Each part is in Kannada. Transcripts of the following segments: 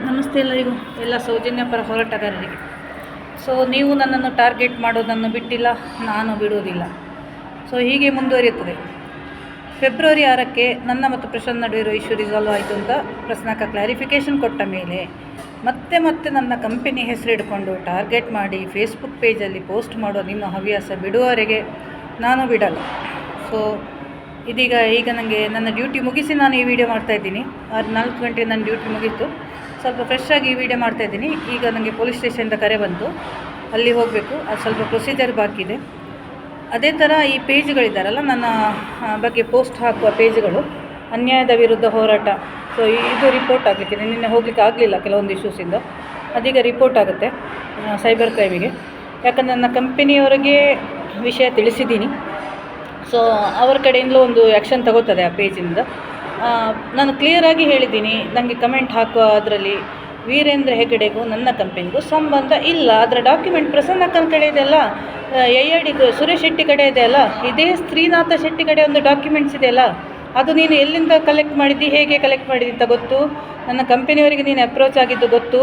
ನಮಸ್ತೆ ಎಲ್ಲರಿಗೂ, ಎಲ್ಲ ಸೌಜನ್ಯ ಪರ ಹೋರಾಟಗಾರರಿಗೆ. ನೀವು ನನ್ನನ್ನು ಟಾರ್ಗೆಟ್ ಮಾಡೋದನ್ನು ಬಿಟ್ಟಿಲ್ಲ, ನಾನು ಬಿಡುವುದಿಲ್ಲ. ಹೀಗೆ ಮುಂದುವರಿಯುತ್ತದೆ. ಫೆಬ್ರವರಿ 6ಕ್ಕೆ ನನ್ನ ಮತ್ತು ಪ್ರಶಾಂತ್ ನಡುವೆ ಇರೋ ಇಶ್ಯೂ ರಿಸಾಲ್ವ್ ಆಯಿತು ಅಂತ ಪ್ರಶ್ನಾಕ ಕ್ಲಾರಿಫಿಕೇಷನ್ ಕೊಟ್ಟ ಮೇಲೆ ಮತ್ತೆ ನನ್ನ ಕಂಪನಿ ಹೆಸರಿಡ್ಕೊಂಡು ಟಾರ್ಗೆಟ್ ಮಾಡಿ ಫೇಸ್ಬುಕ್ ಪೇಜಲ್ಲಿ ಪೋಸ್ಟ್ ಮಾಡೋ ನಿಮ್ಮ ಹವ್ಯಾಸ ಬಿಡುವವರೆಗೆ ನಾನು ಬಿಡಲ್ಲ. ಈಗ ನನಗೆ ನನ್ನ ಡ್ಯೂಟಿ ಮುಗಿಸಿ ನಾನು ಈ ವಿಡಿಯೋ ಮಾಡ್ತಾಯಿದ್ದೀನಿ. 4 ಗಂಟೆಗೆ ನನ್ನ ಡ್ಯೂಟಿ ಮುಗೀತು. ಸ್ವಲ್ಪ ಫ್ರೆಶ್ ಆಗಿ ಈ ವಿಡಿಯೋ ಮಾಡ್ತಾಯಿದ್ದೀನಿ. ಈಗ ನನಗೆ ಪೊಲೀಸ್ ಸ್ಟೇಷನಿಂದ ಕರೆ ಬಂತು, ಅಲ್ಲಿ ಹೋಗಬೇಕು. ಅದು ಸ್ವಲ್ಪ ಪ್ರೊಸೀಜರ್ ಬಾಕಿ ಇದೆ. ಅದೇ ಥರ ಈ ಪೇಜ್ಗಳಿದ್ದಾರಲ್ಲ, ನನ್ನ ಬಗ್ಗೆ ಪೋಸ್ಟ್ ಹಾಕುವ ಪೇಜ್ಗಳು, ಅನ್ಯಾಯದ ವಿರುದ್ಧ ಹೋರಾಟ. ಇದು ರಿಪೋರ್ಟ್ ಆಗಲಿಕ್ಕೆ ನಿನ್ನೆ ಹೋಗಲಿಕ್ಕೆ ಆಗಲಿಲ್ಲ ಕೆಲವೊಂದು ಇಶ್ಯೂಸಿಂದ. ಅದೀಗ ರಿಪೋರ್ಟ್ ಆಗುತ್ತೆ ಸೈಬರ್ ಕ್ರೈಮಿಗೆ. ಯಾಕಂದರೆ ನನ್ನ ಕಂಪನಿಯವರಿಗೆ ವಿಷಯ ತಿಳಿಸಿದ್ದೀನಿ. ಅವರ ಕಡೆಯಿಂದಲೂ ಒಂದು ಆ್ಯಕ್ಷನ್ ತಗೋತದೆ ಆ ಪೇಜಿಂದ. ನಾನು ಕ್ಲಿಯರಾಗಿ ಹೇಳಿದ್ದೀನಿ, ನನಗೆ ಕಮೆಂಟ್ ಹಾಕುವ ಅದರಲ್ಲಿ ವೀರೇಂದ್ರ ಹೆಗಡೆಗೂ ನನ್ನ ಕಂಪನಿಗೂ ಸಂಬಂಧ ಇಲ್ಲ. ಅದರ ಡಾಕ್ಯುಮೆಂಟ್ ಪ್ರಸನ್ನಕ್ಕನ ಕಡೆ ಇದೆಯಲ್ಲ, AID ಸುರೇಶ್ ಶೆಟ್ಟಿ ಕಡೆ ಇದೆಯಲ್ಲ, ಇದೇ ಶ್ರೀನಾಥ ಶೆಟ್ಟಿ ಕಡೆ ಒಂದು ಡಾಕ್ಯುಮೆಂಟ್ಸ್ ಇದೆಯಲ್ಲ, ಅದು ನೀನು ಎಲ್ಲಿಂದ ಕಲೆಕ್ಟ್ ಮಾಡಿದ್ದಿ, ಹೇಗೆ ಕಲೆಕ್ಟ್ ಮಾಡಿದ್ದಿ ಅಂತ ಗೊತ್ತು. ನನ್ನ ಕಂಪನಿಯವರಿಗೆ ನೀನು ಅಪ್ರೋಚ್ ಆಗಿದ್ದು ಗೊತ್ತು.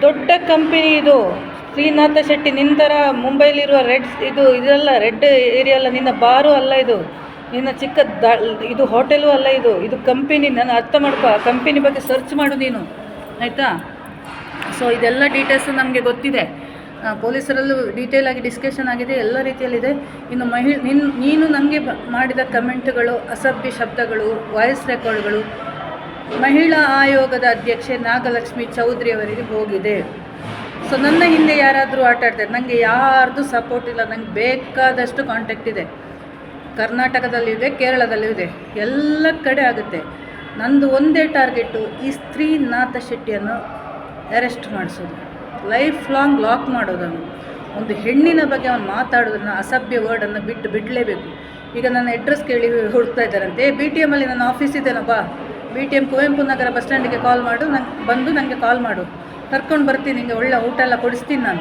ದೊಡ್ಡ ಕಂಪನಿ ಇದು ಶ್ರೀನಾಥ ಶೆಟ್ಟಿ. ನಿಂತರ ಮುಂಬೈಲಿರುವ ಇದೆಲ್ಲ ರೆಡ್ ಏರಿಯಾ ಅಲ್ಲ, ನಿನ್ನ ಬಾರು ಅಲ್ಲ ಇದು, ನಿನ್ನ ಚಿಕ್ಕ ಇದು ಹೋಟೆಲು ಅಲ್ಲ, ಇದು ಕಂಪನಿ. ನಾನು ಅರ್ಥ ಮಾಡ್ಕೊ, ಆ ಕಂಪನಿ ಬಗ್ಗೆ ಸರ್ಚ್ ಮಾಡು ನೀನು, ಆಯಿತಾ? ಇದೆಲ್ಲ ಡೀಟೇಲ್ಸು ನಮಗೆ ಗೊತ್ತಿದೆ. ಪೊಲೀಸರಲ್ಲೂ ಡೀಟೇಲಾಗಿ ಡಿಸ್ಕಷನ್ ಆಗಿದೆ, ಎಲ್ಲ ರೀತಿಯಲ್ಲಿದೆ. ಇನ್ನು ನೀನು ನನಗೆ ಮಾಡಿದ ಕಮೆಂಟ್ಗಳು, ಅಸಭ್ಯ ಶಬ್ದಗಳು, ವಾಯ್ಸ್ ರೆಕಾರ್ಡ್ಗಳು ಮಹಿಳಾ ಆಯೋಗದ ಅಧ್ಯಕ್ಷೆ ನಾಗಲಕ್ಷ್ಮಿ ಚೌಧರಿ ಅವರಿಗೆ ಹೋಗಿದೆ. ನನ್ನ ಹಿಂದೆ ಯಾರಾದರೂ ಆಟ ಆಡ್ತಾರೆ, ನನಗೆ ಯಾರ್ದು ಸಪೋರ್ಟ್ ಇಲ್ಲ. ನನಗೆ ಬೇಕಾದಷ್ಟು ಕಾಂಟ್ಯಾಕ್ಟ್ ಇದೆ, ಕರ್ನಾಟಕದಲ್ಲಿದೆ, ಕೇರಳದಲ್ಲೂ ಇದೆ, ಎಲ್ಲ ಕಡೆ ಆಗುತ್ತೆ. ನಂದು ಒಂದೇ ಟಾರ್ಗೆಟು, ಈ ಶ್ರೀನಾಥ ಶೆಟ್ಟಿಯನ್ನು ಅರೆಸ್ಟ್ ಮಾಡಿಸೋದು, ಲೈಫ್ ಲಾಂಗ್ ಲಾಕ್ ಮಾಡೋದನ್ನು. ಒಂದು ಹೆಣ್ಣಿನ ಬಗ್ಗೆ ಅವನು ಮಾತಾಡೋದನ್ನು, ಅಸಭ್ಯ ವರ್ಡನ್ನು ಬಿಡಲೇಬೇಕು. ಈಗ ನನ್ನ ಅಡ್ರೆಸ್ ಕೇಳಿ ಹುಡುಕ್ತಾ ಇದ್ದಾರಂತೆ. BTM ಅಲ್ಲಿ ನನ್ನ ಆಫೀಸ್ ಇದೆನೋ, ಬಾ BTM ಕುವೆಂಪು ನಗರ ಬಸ್ ಸ್ಟ್ಯಾಂಡಿಗೆ ಕಾಲ್ ಮಾಡು, ನನಗೆ ಕಾಲ್ ಮಾಡು, ಕರ್ಕೊಂಡು ಬರ್ತೀನಿ, ನಿಮಗೆ ಒಳ್ಳೆ ಊಟ ಎಲ್ಲ ಕೊಡಿಸ್ತೀನಿ ನಾನು,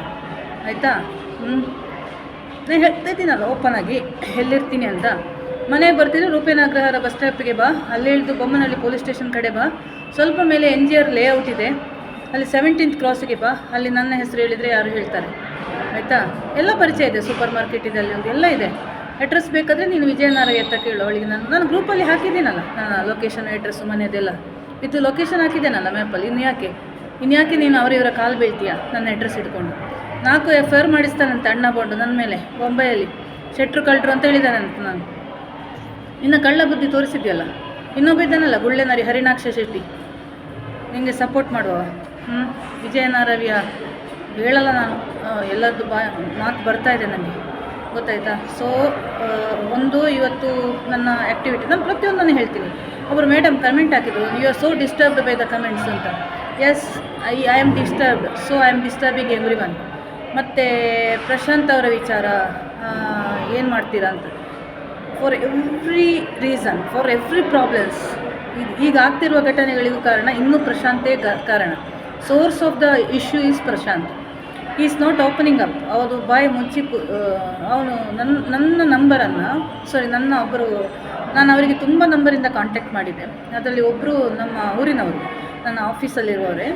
ಆಯಿತಾ? ನಾನು ಹೇಳ್ತಾ ಇದ್ದೀನಲ್ಲ ಓಪನ್ ಆಗಿ ಎಲ್ಲಿರ್ತೀನಿ ಅಂತ. ಮನೆಗೆ ಬರ್ತೀನಿ, ರೂಪೇನಾಗ್ರಹಾರ ಬಸ್ ಸ್ಟಾಪಿಗೆ ಬಾ, ಅಲ್ಲಿ ಇಳಿದು ಬೊಮ್ಮನಹಳ್ಳಿ ಪೊಲೀಸ್ ಸ್ಟೇಷನ್ ಕಡೆ ಬಾ, ಸ್ವಲ್ಪ ಮೇಲೆ NGR ಲೇಔಟ್ ಇದೆ, ಅಲ್ಲಿ 17th ಕ್ರಾಸಿಗೆ ಬಾ. ಅಲ್ಲಿ ನನ್ನ ಹೆಸರು ಹೇಳಿದರೆ ಯಾರು ಹೇಳ್ತಾರೆ, ಆಯಿತಾ? ಎಲ್ಲ ಪರಿಚಯ ಇದೆ, ಸೂಪರ್ ಮಾರ್ಕೆಟ್ ಇದೆ, ಅಲ್ಲಿ ಒಂದು ಎಲ್ಲ ಇದೆ. ಅಡ್ರೆಸ್ ಬೇಕಾದರೆ ನೀನು ವಿಜಯನಾರಾಯ ಅಂತ ಕೇಳು. ಅವಳಿಗೆ ನಾನು ಗ್ರೂಪಲ್ಲಿ ಹಾಕಿದ್ದೀನಲ್ಲ, ನಾನು ಲೊಕೇಶನ್, ಅಡ್ರೆಸ್ಸು, ಮನೆಯದೆಲ್ಲ ಇದು ಲೊಕೇಶನ್ ಹಾಕಿದ್ದೇನಲ್ಲ ಮ್ಯಾಪಲ್ಲಿ. ಇನ್ಯಾಕೆ ನೀನು ಅವರಿವರ ಕಾಲು ಬೀಳ್ತೀಯಾ ನನ್ನ ಅಡ್ರೆಸ್ ಇಟ್ಕೊಂಡು? 4 FIR ಮಾಡಿಸ್ತಾನಂತೆ ಅಣ್ಣ ಬೋಂಡು ನನ್ನ ಮೇಲೆ, ಬೊಂಬೈಯಲ್ಲಿ ಶೆಟ್ರು ಕಳ್ಳರು ಅಂತ ಹೇಳಿದ್ದಾನಂತ. ನಾನು ಇನ್ನು ಕಳ್ಳ ಬುದ್ಧಿ ತೋರಿಸಿದ್ಯಲ್ಲ. ಇನ್ನೊಬ್ಬ ಇದ್ದಾನಲ್ಲ ಗುಳ್ಳೆನರಿ ಹರಿಣಾಕ್ಷ ಶೆಟ್ಟಿ, ನಿಮಗೆ ಸಪೋರ್ಟ್ ಮಾಡುವ. ವಿಜಯನಾರವ್ಯ ಹೇಳಲ್ಲ ನಾನು, ಎಲ್ಲರದ್ದು ಮಾತು ಬರ್ತಾಯಿದೆ ನನಗೆ, ಗೊತ್ತಾಯ್ತಾ? ಇವತ್ತು ನನ್ನ ಆ್ಯಕ್ಟಿವಿಟಿ ನಾನು ಪ್ರತಿಯೊಂದನ್ನು ಹೇಳ್ತೀನಿ. ಒಬ್ಬರು ಮೇಡಮ್ ಕಮೆಂಟ್ ಹಾಕಿದ್ರು, you are so disturbed by the comments ಅಂತ. Yes, I am disturbed, I am disturbing everyone. ಮತ್ತು ಪ್ರಶಾಂತ್ ಅವರ ವಿಚಾರ ಏನು ಮಾಡ್ತೀರಾ ಅಂತ, for every reason, for every problems, ಈಗ ಆಗ್ತಿರುವ ಘಟನೆಗಳಿಗೂ ಕಾರಣ ಇನ್ನೂ ಪ್ರಶಾಂತೇ ಕಾರಣ. Source of the issue is Prashanth. Is not opening up. ಅವರು ಬಾಯಿ ಮುಚ್ಚಿ ಅವನು ನನ್ನ ನಂಬರನ್ನು, ನಾನು ಅವರಿಗೆ ತುಂಬ ನಂಬರಿಂದ ಕಾಂಟ್ಯಾಕ್ಟ್ ಮಾಡಿದ್ದೆ. ಅದರಲ್ಲಿ ಒಬ್ಬರು ನಮ್ಮ ಊರಿನವರು, ನನ್ನ ಆಫೀಸಲ್ಲಿರುವವರೇ.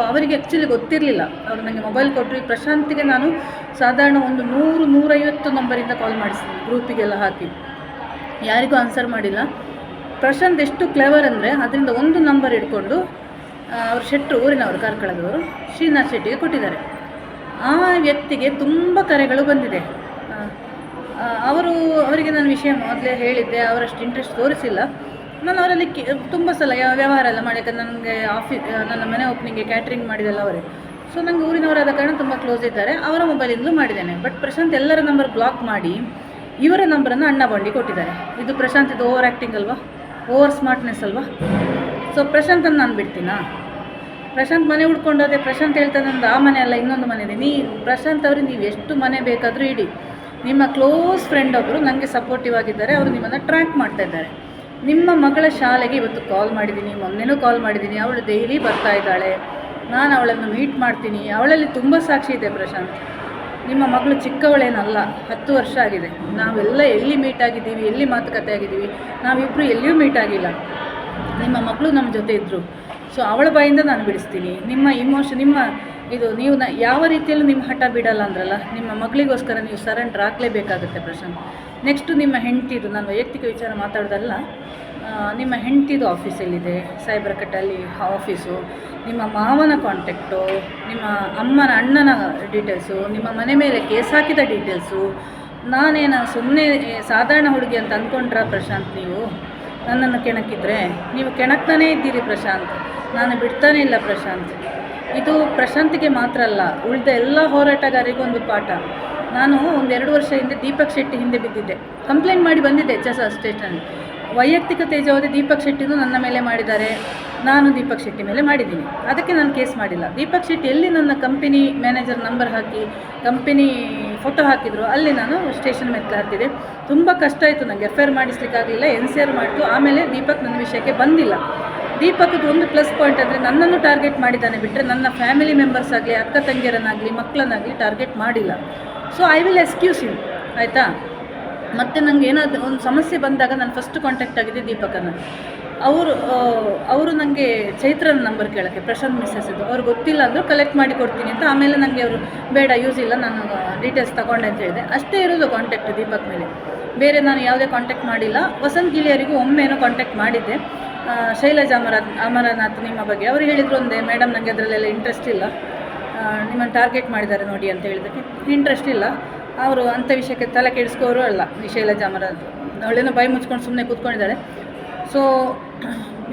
ಅವರಿಗೆ ಆ್ಯಕ್ಚುಲಿ ಗೊತ್ತಿರಲಿಲ್ಲ. ಅವರು ನನಗೆ ಮೊಬೈಲ್ ಕೊಟ್ಟರು. ಪ್ರಶಾಂತಿಗೆ ನಾನು ಸಾಧಾರಣ ಒಂದು 100-150 ನಂಬರಿಂದ ಕಾಲ್ ಮಾಡಿಸ್ತೀನಿ, ಗ್ರೂಪಿಗೆಲ್ಲ ಹಾಕಿ, ಯಾರಿಗೂ ಆನ್ಸರ್ ಮಾಡಿಲ್ಲ. ಪ್ರಶಾಂತ್ ಎಷ್ಟು ಕ್ಲೆವರ್ ಅಂದರೆ, ಅದರಿಂದ ಒಂದು ನಂಬರ್ ಇಟ್ಕೊಂಡು ಅವರು ಶೆಟ್ರು, ಊರಿನವರು, ಕಾರ್ಕಳದವರು, ಶ್ರೀನಾಥ್ ಶೆಟ್ಟಿಗೆ ಕೊಟ್ಟಿದ್ದಾರೆ. ಆ ವ್ಯಕ್ತಿಗೆ ತುಂಬ ಕರೆಗಳು ಬಂದಿದೆ. ಅವರಿಗೆ ನಾನು ವಿಷಯ ಮೊದಲೇ ಹೇಳಿದ್ದೆ, ಅವರಷ್ಟು ಇಂಟ್ರೆಸ್ಟ್ ತೋರಿಸಿಲ್ಲ. ನಾನು ಅವರಲ್ಲಿ ತುಂಬ ಸಲ ವ್ಯವಹಾರ ಎಲ್ಲ ಮಾಡಿ, ನನಗೆ ನನ್ನ ಮನೆ ಓಪನಿಂಗ್ಗೆ ಕ್ಯಾಟ್ರಿಂಗ್ ಮಾಡಿದೆಲ್ಲ ಅವರೇ. ನನಗೆ ಊರಿನವರಾದ ಕಾರಣ ತುಂಬ ಕ್ಲೋಸ್ ಇದ್ದಾರೆ. ಅವರ ಮೊಬೈಲಿಂದಲೂ ಮಾಡಿದ್ದೇನೆ. ಬಟ್ ಪ್ರಶಾಂತ್ ಎಲ್ಲರ ನಂಬರ್ ಬ್ಲಾಕ್ ಮಾಡಿ ಇವರ ನಂಬರನ್ನು ಅಣ್ಣ ಬಂಡಿ ಕೊಟ್ಟಿದ್ದಾರೆ. ಇದು ಪ್ರಶಾಂತ್, ಇದು ಓವರ್ ಆ್ಯಕ್ಟಿಂಗ್ ಅಲ್ವಾ, ಓವರ್ ಸ್ಮಾರ್ಟ್ನೆಸ್ ಅಲ್ವಾ? ಪ್ರಶಾಂತನ್ನು ನಾನು ಬಿಡ್ತೀನಾ? ಪ್ರಶಾಂತ್ ಮನೆ ಹುಡ್ಕೊಂಡೋದೆ. ಪ್ರಶಾಂತ್ ಹೇಳ್ತಾನೆ, ನಂದು ಆ ಮನೆ ಅಲ್ಲ, ಇನ್ನೊಂದು ಮನೆ ಇದೆ. ಪ್ರಶಾಂತ್ ಅವ್ರಿಗೆ ನೀವು ಎಷ್ಟು ಮನೆ ಬೇಕಾದರೂ ಇಡಿ. ನಿಮ್ಮ ಕ್ಲೋಸ್ ಫ್ರೆಂಡ್ ಒಬ್ಬರು ನನಗೆ ಸಪೋರ್ಟಿವ್ ಆಗಿದ್ದಾರೆ, ಅವರು ನಿಮ್ಮನ್ನು ಟ್ರ್ಯಾಕ್ ಮಾಡ್ತಾ ಇದ್ದಾರೆ. ನಿಮ್ಮ ಮಗಳ ಶಾಲೆಗೆ ಇವತ್ತು ಕಾಲ್ ಮಾಡಿದ್ದೀನಿ, ಮೊನ್ನೆನೂ ಕಾಲ್ ಮಾಡಿದ್ದೀನಿ. ಅವಳು ಡೈಲಿ ಬರ್ತಾ ಇದ್ದಾಳೆ, ನಾನು ಅವಳನ್ನು ಮೀಟ್ ಮಾಡ್ತೀನಿ. ಅವಳಲ್ಲಿ ತುಂಬ ಸಾಕ್ಷಿ ಇದೆ ಪ್ರಶಾಂತ್. ನಿಮ್ಮ ಮಗಳು ಚಿಕ್ಕವಳೇನಲ್ಲ, 10 ವರ್ಷ ಆಗಿದೆ. ನಾವೆಲ್ಲ ಎಲ್ಲಿ ಮೀಟ್ ಆಗಿದ್ದೀವಿ, ಎಲ್ಲಿ ಮಾತುಕತೆ ಆಗಿದ್ದೀವಿ, ನಾವಿಬ್ಬರು ಎಲ್ಲಿಯೂ ಮೀಟ್ ಆಗಿಲ್ಲ. ನಿಮ್ಮ ಮಗಳು ನಮ್ಮ ಜೊತೆ ಇದ್ದರು. ಸೊ ಅವಳ ಬಾಯಿಂದ ನಾನು ಬಿಡಿಸ್ತೀನಿ. ನಿಮ್ಮ ನಿಮ್ಮ ಇದು ನೀವು ಯಾವ ರೀತಿಯಲ್ಲೂ ನಿಮ್ಮ ಹಠ ಬಿಡಲ್ಲ ಅಂದ್ರಲ್ಲ, ನಿಮ್ಮ ಮಗಳಿಗೋಸ್ಕರ ನೀವು ಸರೆಂಡರ್ ಹಾಕಲೇಬೇಕಾಗುತ್ತೆ ಪ್ರಶಾಂತ್. ನೆಕ್ಸ್ಟು ನಿಮ್ಮ ಹೆಂಡ್ತಿದು, ನಾನು ವೈಯಕ್ತಿಕ ವಿಚಾರ ಮಾತಾಡೋದಲ್ಲ, ನಿಮ್ಮ ಹೆಂಡ್ತಿದು ಆಫೀಸ್ ಎಲ್ಲಿದೆ, ಸೈಬರ್ ಕಟ್ಟಲ್ಲಿ ಆಫೀಸು, ನಿಮ್ಮ ಮಾವನ ಕಾಂಟ್ಯಾಕ್ಟು, ನಿಮ್ಮ ಅಮ್ಮನ ಅಣ್ಣನ ಡೀಟೇಲ್ಸು, ನಿಮ್ಮ ಮನೆ ಮೇಲೆ ಕೇಸ್ ಹಾಕಿದ ಡೀಟೇಲ್ಸು. ನಾನೇನು ಸುಮ್ಮನೆ ಸಾಧಾರಣ ಹುಡುಗಿ ಅಂತ ಅಂದ್ಕೊಂಡ್ರ ಪ್ರಶಾಂತ್? ನೀವು ನನ್ನನ್ನು ಕೆಣಕಿದ್ರೆ ನೀವು ಕೆಣಕ್ತಾನೇ ಇದ್ದೀರಿ ಪ್ರಶಾಂತ್. ನಾನು ಬಿಡ್ತಾನೇ ಇಲ್ಲ ಪ್ರಶಾಂತ್. ಇದು ಪ್ರಶಾಂತಿಗೆ ಮಾತ್ರ ಅಲ್ಲ, ಉಳಿದ ಎಲ್ಲ ಹೋರಾಟಗಾರಿಗೂ ಒಂದು ಪಾಠ. ನಾನು 1-2 ವರ್ಷ ಹಿಂದೆ ದೀಪಕ್ ಶೆಟ್ಟಿ ಹಿಂದೆ ಬಿದ್ದಿದ್ದೆ, ಕಂಪ್ಲೇಂಟ್ ಮಾಡಿ ಬಂದಿದ್ದೆ HSR ಸ್ಟೇಷನಲ್ಲಿ. ವೈಯಕ್ತಿಕ ತೇಜಾವಧಿ ದೀಪಕ್ ಶೆಟ್ಟಿನೂ ನನ್ನ ಮೇಲೆ ಮಾಡಿದ್ದಾರೆ, ನಾನು ದೀಪಕ್ ಶೆಟ್ಟಿ ಮೇಲೆ ಮಾಡಿದ್ದೀನಿ. ಅದಕ್ಕೆ ನಾನು ಕೇಸ್ ಮಾಡಿಲ್ಲ. ದೀಪಕ್ ಶೆಟ್ಟಿ ಎಲ್ಲಿ ನನ್ನ ಕಂಪನಿ ಮ್ಯಾನೇಜರ್ ನಂಬರ್ ಹಾಕಿ ಕಂಪನಿ ಫೋಟೋ ಹಾಕಿದ್ರು ಅಲ್ಲಿ ನಾನು ಸ್ಟೇಷನ್ ಮೆಟ್ಲು ಹತ್ತಿದೆ. ತುಂಬ ಕಷ್ಟ ಆಯಿತು ನನಗೆ, FIR ಮಾಡಿಸ್ಲಿಕ್ಕಾಗಲಿಲ್ಲ, NCR ಮಾಡಿತು. ಆಮೇಲೆ ದೀಪಕ್ ನನ್ನ ವಿಷಯಕ್ಕೆ ಬಂದಿಲ್ಲ. ದೀಪಕ್ದು ಒಂದು ಪ್ಲಸ್ ಪಾಯಿಂಟ್ ಅಂದರೆ ನನ್ನನ್ನು ಟಾರ್ಗೆಟ್ ಮಾಡಿದ್ದಾನೆ ಬಿಟ್ಟರೆ ನನ್ನ ಫ್ಯಾಮಿಲಿ ಮೆಂಬರ್ಸ್ ಆಗಲಿ, ಅಕ್ಕ ತಂಗಿಯರನ್ನಾಗಲಿ, ಮಕ್ಕಳನ್ನಾಗಲಿ ಟಾರ್ಗೆಟ್ ಮಾಡಿಲ್ಲ. So I will excuse him, ಆಯಿತಾ? ಮತ್ತು ನನಗೆ ಏನಾದರೂ ಒಂದು ಸಮಸ್ಯೆ ಬಂದಾಗ ನಾನು ಫಸ್ಟ್ ಕಾಂಟ್ಯಾಕ್ಟ್ ಆಗಿದೆ ದೀಪಕನ್ನು. ಅವರು ನನಗೆ ಚೈತ್ರನ ನಂಬರ್ ಕೇಳೋಕ್ಕೆ, ಪ್ರಶಾಂತ್ ಮಿಸ್ಸಸ್ ಇದು, ಅವ್ರು ಗೊತ್ತಿಲ್ಲ ಅಂದರೂ ಕಲೆಕ್ಟ್ ಮಾಡಿ ಕೊಡ್ತೀನಿ ಅಂತ. ಆಮೇಲೆ ನನಗೆ ಅವರು ಬೇಡ, ಯೂಸ್ ಇಲ್ಲ, ನಾನು ಡೀಟೇಲ್ಸ್ ತಗೊಂಡೆ ಅಂತ ಹೇಳಿದೆ. ಅಷ್ಟೇ ಇರೋದು ಕಾಂಟ್ಯಾಕ್ಟ್ ದೀಪಕ್ ಮೇಲೆ, ಬೇರೆ ನಾನು ಯಾವುದೇ ಕಾಂಟ್ಯಾಕ್ಟ್ ಮಾಡಿಲ್ಲ. ವಸಂತ್ ಗಿಳಿಯರಿಗೂ ಒಮ್ಮೆನೋ ಕಾಂಟ್ಯಾಕ್ಟ್ ಮಾಡಿದ್ದೆ, ಶೈಲಜಾ ಅಮರನಾಥ್ ನಿಮ್ಮ ಬಗ್ಗೆ. ಅವರು ಹೇಳಿದರು ಒಂದೇ, ಮೇಡಮ್ ನನಗೆ ಅದರಲ್ಲೆಲ್ಲ ಇಂಟ್ರೆಸ್ಟ್ ಇಲ್ಲ, ನಿಮ್ಮನ್ನು ಟಾರ್ಗೆಟ್ ಮಾಡಿದ್ದಾರೆ ನೋಡಿ ಅಂತ ಹೇಳಿದ್ದಕ್ಕೆ ಇಂಟ್ರೆಸ್ಟ್ ಇಲ್ಲ. ಅವರು ಅಂಥ ವಿಷಯಕ್ಕೆ ತಲೆ ಕೆಡಿಸ್ಕೋರು ಅಲ್ಲ ಈ ಶೈಲಜಾ ಅಮರನಾಥ್. ಅವಳೇನೋ ಬಾಯಿ ಮುಚ್ಕೊಂಡು ಸುಮ್ಮನೆ ಕೂತ್ಕೊಂಡಿದ್ದಾಳೆ. ಸೊ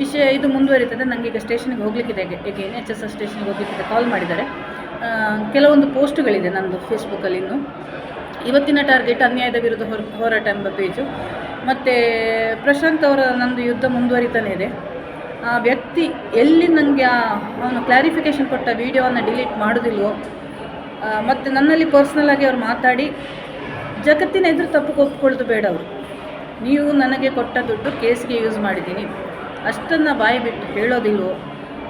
ವಿಷಯ ಇದು ಮುಂದುವರಿತದೆ. ನನಗೆ ಈಗ ಸ್ಟೇಷನ್ಗೆ ಹೋಗಲಿಕ್ಕಿದೆ, ಏಗೇನು HSR ಸ್ಟೇಷನ್ಗೆ ಹೋಗಲಿಕ್ಕಿದೆ. ಕಾಲ್ ಮಾಡಿದ್ದಾರೆ. ಕೆಲವೊಂದು ಪೋಸ್ಟ್ಗಳಿದೆ ನನ್ನದು ಫೇಸ್ಬುಕ್ಕಲ್ಲಿ. ಇನ್ನು ಇವತ್ತಿನ ಟಾರ್ಗೆಟ್ ಅನ್ಯಾಯದ ವಿರುದ್ಧ ಹೋರಾಟ ಎಂಬ ಪೇಜು. ಮತ್ತು ಪ್ರಶಾಂತ್ ಅವರ ನಂದು ಯುದ್ಧ ಮುಂದುವರಿತಾನೆ ಇದೆ. ಆ ವ್ಯಕ್ತಿ ಎಲ್ಲಿ ನನಗೆ ಅವನು ಕ್ಲಾರಿಫಿಕೇಷನ್ ಕೊಟ್ಟ ವೀಡಿಯೋವನ್ನು ಡಿಲೀಟ್ ಮಾಡೋದಿಲ್ವೋ, ಮತ್ತು ನನ್ನಲ್ಲಿ ಪರ್ಸ್ನಲಾಗಿ ಅವ್ರು ಮಾತಾಡಿ ಜಗತ್ತಿನ ಎದುರು ತಪ್ಪು ಒಪ್ಕೊಳ್ಳೋದು ಬೇಡ. ಅವರು ನೀವು ನನಗೆ ಕೊಟ್ಟ ದುಡ್ಡು ಕೇಸ್ಗೆ ಯೂಸ್ ಮಾಡಿದ್ದೀನಿ ಅಷ್ಟನ್ನು ಬಾಯಿ ಬಿಟ್ಟು ಹೇಳೋದಿಲ್ವೋ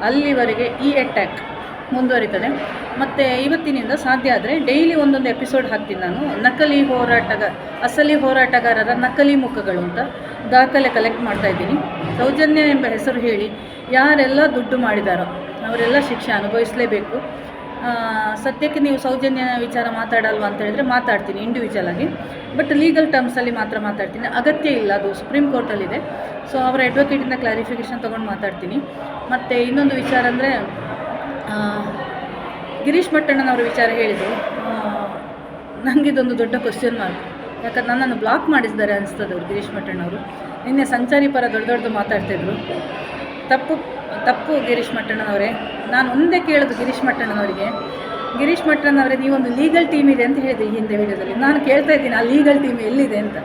ಅಲ್ಲಿವರೆಗೆ ಈ ಅಟ್ಯಾಕ್ ಮುಂದುವರಿತದೆ. ಮತ್ತು ಇವತ್ತಿನಿಂದ ಸಾಧ್ಯ ಆದರೆ ಡೈಲಿ ಒಂದೊಂದು ಎಪಿಸೋಡ್ ಹಾಕ್ತೀನಿ ನಾನು. ಅಸಲಿ ಹೋರಾಟಗಾರರ ನಕಲಿ ಮುಖಗಳು ಅಂತ ದಾಖಲೆ ಕಲೆಕ್ಟ್ ಮಾಡ್ತಾಯಿದ್ದೀನಿ. ಸೌಜನ್ಯ ಎಂಬ ಹೆಸರು ಹೇಳಿ ಯಾರೆಲ್ಲ ದುಡ್ಡು ಮಾಡಿದಾರೋ ಅವರೆಲ್ಲ ಶಿಕ್ಷೆ ಅನುಭವಿಸಲೇಬೇಕು. ಸದ್ಯಕ್ಕೆ ನೀವು ಸೌಜನ್ಯ ವಿಚಾರ ಮಾತಾಡಲ್ವ ಅಂತ ಹೇಳಿದ್ರೆ ಮಾತಾಡ್ತೀನಿ ಇಂಡಿವಿಜುವಲ್ ಆಗಿ, ಬಟ್ ಲೀಗಲ್ ಟರ್ಮ್ಸಲ್ಲಿ ಮಾತ್ರ ಮಾತಾಡ್ತೀನಿ. ಅಗತ್ಯ ಇಲ್ಲ, ಅದು ಸುಪ್ರೀಂ ಕೋರ್ಟಲ್ಲಿದೆ. ಸೊ ಅವರ ಅಡ್ವೊಕೇಟಿಂದ ಕ್ಲಾರಿಫಿಕೇಷನ್ ತೊಗೊಂಡು ಮಾತಾಡ್ತೀನಿ. ಮತ್ತು ಇನ್ನೊಂದು ವಿಚಾರ ಅಂದರೆ, ಗಿರೀಶ್ ಮಟ್ಟಣ್ಣನವರ ವಿಚಾರ ಹೇಳಿದರು. ನನಗಿದೊಂದು ದೊಡ್ಡ ಕ್ವಶನ್ ಮಾರ್ಕ್. ಯಾಕಂದ್ರೆ ನನ್ನನ್ನು ಬ್ಲಾಕ್ ಮಾಡಿಸಿದ್ದಾರೆ ಅನಿಸ್ತದೆ ಅವರು, ಗಿರೀಶ್ ಮಟ್ಟಣ್ಣವರು. ನಿನ್ನೆ ಸಂಚಾರಿ ಪರ ದೊಡ್ಡ ಮಾತಾಡ್ತಿದ್ರು. ತಪ್ಪು ಗಿರೀಶ್ ಮಟ್ಟಣ್ಣನವರೇ. ನಾನು ಒಂದೇ ಕೇಳೋದು ಗಿರೀಶ್ ಮಟ್ಟಣ್ಣನವರಿಗೆ, ಗಿರೀಶ್ ಮಟ್ಟಣ್ಣನವರೇ ನೀವೊಂದು ಲೀಗಲ್ ಟೀಮ್ ಇದೆ ಅಂತ ಹೇಳಿದೆ ಈ ಹಿಂದೆ ವಿಡಿಯೋದಲ್ಲಿ. ನಾನು ಕೇಳ್ತಾ ಇದ್ದೀನಿ ಆ ಲೀಗಲ್ ಟೀಮ್ ಎಲ್ಲಿದೆ ಅಂತ.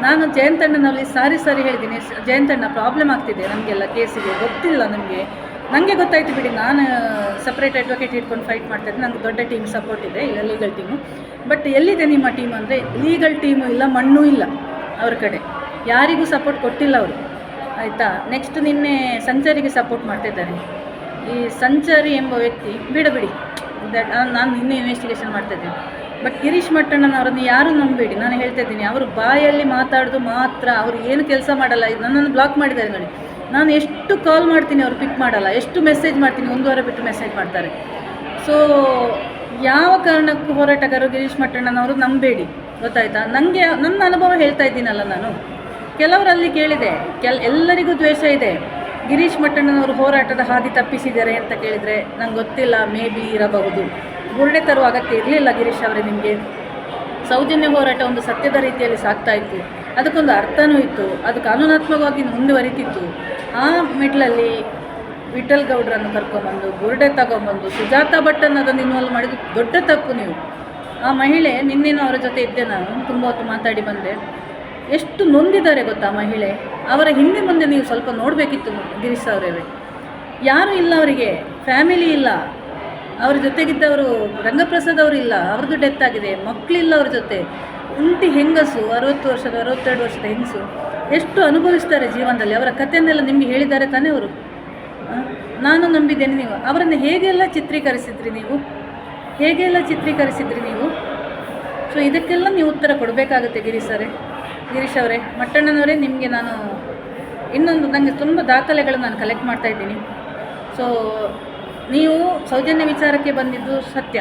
ನಾನು ಜಯಂತಣ್ಣನಲ್ಲಿ ಸಾರಿ ಹೇಳಿದ್ದೀನಿ, ಜಯಂತಣ್ಣ ಪ್ರಾಬ್ಲಮ್ ಆಗ್ತಿದೆ ನಮಗೆಲ್ಲ ಕೇಸಿಗೆ, ಗೊತ್ತಿಲ್ಲ ನನಗೆ ಗೊತ್ತಾಯ್ತು ಬಿಡಿ, ನಾನು ಸಪ್ರೇಟ್ ಅಡ್ವೊಕೇಟ್ ಇಟ್ಕೊಂಡು ಫೈಟ್ ಮಾಡ್ತಾಯಿದ್ದೆ, ನನಗೆ ದೊಡ್ಡ ಟೀಮ್ ಸಪೋರ್ಟ್ ಇದೆ, ಇಲ್ಲ ಲೀಗಲ್ ಟೀಮು. ಬಟ್ ಎಲ್ಲಿದೆ ನಿಮ್ಮ ಟೀಮ್ ಅಂದರೆ ಲೀಗಲ್ ಟೀಮು ಇಲ್ಲ, ಮಣ್ಣು ಇಲ್ಲ ಅವ್ರ ಕಡೆ, ಯಾರಿಗೂ ಸಪೋರ್ಟ್ ಕೊಟ್ಟಿಲ್ಲ ಅವರು, ಆಯಿತಾ? ನೆಕ್ಸ್ಟ್ ನಿನ್ನೆ ಸಂಚಾರಿಗೆ ಸಪೋರ್ಟ್ ಮಾಡ್ತಿದ್ದಾರೆ. ಈ ಸಂಚಾರಿ ಎಂಬ ವ್ಯಕ್ತಿ ಬಿಡಿ ನಾನು ಇನ್ನೂ ಇನ್ವೆಸ್ಟಿಗೇಷನ್ ಮಾಡ್ತಾಯಿದ್ದೀನಿ. ಬಟ್ ಗಿರೀಶ್ ಮಟ್ಟಣ್ಣನವರನ್ನು ಯಾರೂ ನಂಬೇಡಿ, ನಾನು ಹೇಳ್ತಾ ಇದ್ದೀನಿ. ಅವರು ಬಾಯಲ್ಲಿ ಮಾತಾಡೋದು ಮಾತ್ರ, ಅವರು ಏನು ಕೆಲಸ ಮಾಡಲ್ಲ. ನನ್ನನ್ನು ಬ್ಲಾಕ್ ಮಾಡಿದ್ದಾರೆ ನೋಡಿ. ನಾನು ಎಷ್ಟು ಕಾಲ್ ಮಾಡ್ತೀನಿ ಅವರು ಪಿಕ್ ಮಾಡಲ್ಲ, ಎಷ್ಟು ಮೆಸೇಜ್ ಮಾಡ್ತೀನಿ 1 ವಾರ ಬಿಟ್ಟು ಮೆಸೇಜ್ ಮಾಡ್ತಾರೆ. ಸೊ ಯಾವ ಕಾರಣಕ್ಕೂ ಹೋರಾಟಗಾರರು ಗಿರೀಶ್ ಮಟ್ಟಣ್ಣನವರು ನಂಬೇಡಿ, ಗೊತ್ತಾಯ್ತಾ? ನನ್ನ ಅನುಭವ ಹೇಳ್ತಾ ಇದ್ದೀನಲ್ಲ ನಾನು. ಕೆಲವರಲ್ಲಿ ಕೇಳಿದೆ, ಎಲ್ಲರಿಗೂ ದ್ವೇಷ ಇದೆ. ಗಿರೀಶ್ ಮಟ್ಟಣ್ಣನವರು ಹೋರಾಟದ ಹಾದಿ ತಪ್ಪಿಸಿದ್ದಾರೆ ಅಂತ ಕೇಳಿದರೆ ನಂಗೆ ಗೊತ್ತಿಲ್ಲ, ಮೇ ಬಿ ಇರಬಹುದು. ಬುರುಡೆ ತರುವ ಅಗತ್ಯ ಇರಲಿಲ್ಲ ಗಿರೀಶ್ ಅವರೇ ನಿಮಗೆ. ಸೌಜನ್ಯ ಹೋರಾಟ ಒಂದು ಸತ್ಯದ ರೀತಿಯಲ್ಲಿ ಸಾಗ್ತಾ ಇತ್ತು, ಅದಕ್ಕೊಂದು ಅರ್ಥನೂ ಇತ್ತು, ಅದು ಕಾನೂನಾತ್ಮಕವಾಗಿ ಮುಂದುವರಿತಿತ್ತು. ಆ ಮಿಡ್ಲಲ್ಲಿ ವಿಠಲ್ ಗೌಡ್ರನ್ನು ಕರ್ಕೊಂಬಂದು ಬುರುಡೆ ತಗೊಂಬಂದು ಸುಜಾತಾ ಭಟ್ಟನ್ನು ಅದನ್ನು ಇನ್ವಾಲ್ವ್ ಮಾಡಿದ್ದು ದೊಡ್ಡ ತಪ್ಪು. ನೀವು ಆ ಮಹಿಳೆ, ನಿನ್ನೇನು ಅವರ ಜೊತೆ ಇದ್ದೆ ನಾನು, ತುಂಬ ಹೊತ್ತು ಮಾತಾಡಿ ಬಂದೆ. ಎಷ್ಟು ನೊಂದಿದ್ದಾರೆ ಗೊತ್ತಾ ಮಹಿಳೆ. ಅವರ ಹಿಂದೆ ಮುಂದೆ ನೀವು ಸ್ವಲ್ಪ ನೋಡಬೇಕಿತ್ತು ಗಿರೀಶ್ ಅವರೇ. ಯಾರೂ ಇಲ್ಲ ಅವರಿಗೆ, ಫ್ಯಾಮಿಲಿ ಇಲ್ಲ, ಅವ್ರ ಜೊತೆಗಿದ್ದವರು ರಂಗಪ್ರಸಾದ್ ಅವರು ಇಲ್ಲ, ಅವ್ರದ್ದು ಡೆತ್ ಆಗಿದೆ, ಮಕ್ಕಳಿಲ್ಲ ಅವ್ರ ಜೊತೆ. ಒಂಟಿ ಹೆಂಗಸು, 62 ವರ್ಷದ ಹೆಂಗಸು, ಎಷ್ಟು ಅನುಭವಿಸ್ತಾರೆ ಜೀವನದಲ್ಲಿ. ಅವರ ಕಥೆಯನ್ನೆಲ್ಲ ನಿಮಗೆ ಹೇಳಿದ್ದಾರೆ ತಾನೇ ಅವರು. ನಾನು ನಂಬಿದ್ದೇನೆ. ನೀವು ಅವರನ್ನು ಹೇಗೆಲ್ಲ ಚಿತ್ರೀಕರಿಸಿದ್ರಿ ನೀವು. ಸೊ ಇದಕ್ಕೆಲ್ಲ ನೀವು ಉತ್ತರ ಕೊಡಬೇಕಾಗುತ್ತೆ ಗಿರೀಶ್ ಅವರೇ. ಮಟ್ಟಣ್ಣನವರೇ, ನಿಮಗೆ ನಾನು ಇನ್ನೊಂದು, ನನಗೆ ತುಂಬ ದಾಖಲೆಗಳು ನಾನು ಕಲೆಕ್ಟ್ ಮಾಡ್ತಾಯಿದ್ದೀನಿ. ಸೊ ನೀವು ಸೌಜನ್ಯ ವಿಚಾರಕ್ಕೆ ಬಂದಿದ್ದು ಸತ್ಯ,